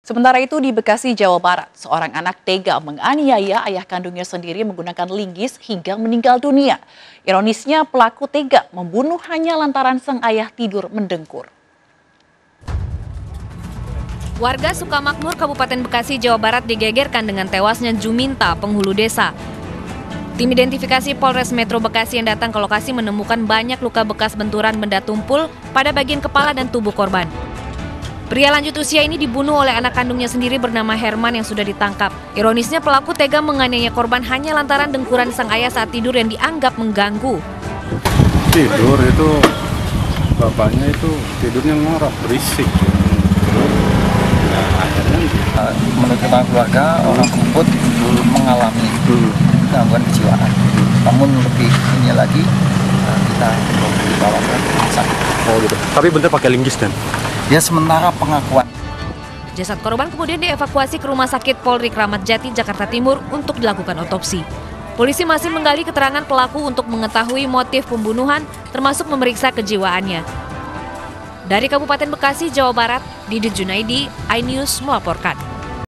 Sementara itu di Bekasi, Jawa Barat, seorang anak tega menganiaya ayah kandungnya sendiri menggunakan linggis hingga meninggal dunia. Ironisnya pelaku tega membunuh hanya lantaran sang ayah tidur mendengkur. Warga Sukamakmur, Kabupaten Bekasi, Jawa Barat digegerkan dengan tewasnya Juminta, penghulu desa. Tim identifikasi Polres Metro Bekasi yang datang ke lokasi menemukan banyak luka bekas benturan benda tumpul pada bagian kepala dan tubuh korban. Pria lanjut usia ini dibunuh oleh anak kandungnya sendiri bernama Herman yang sudah ditangkap. Ironisnya pelaku tega menganiaya korban hanya lantaran dengkuran sang ayah saat tidur yang dianggap mengganggu. Tidur itu, bapaknya itu tidurnya ngorok, berisik. Nah, akhirnya menurut keluarga orang tersebut mengalami gangguan kejiwaan. Namun lebih ini lagi kita dibawa ke rumah sakit. Oh gitu. Tapi bener pakai linggis kan? Ya sementara pengakuan. Jasad korban kemudian dievakuasi ke Rumah Sakit Polri Kramat Jati, Jakarta Timur untuk dilakukan otopsi. Polisi masih menggali keterangan pelaku untuk mengetahui motif pembunuhan, termasuk memeriksa kejiwaannya. Dari Kabupaten Bekasi, Jawa Barat, Didit Junaidi, iNews melaporkan.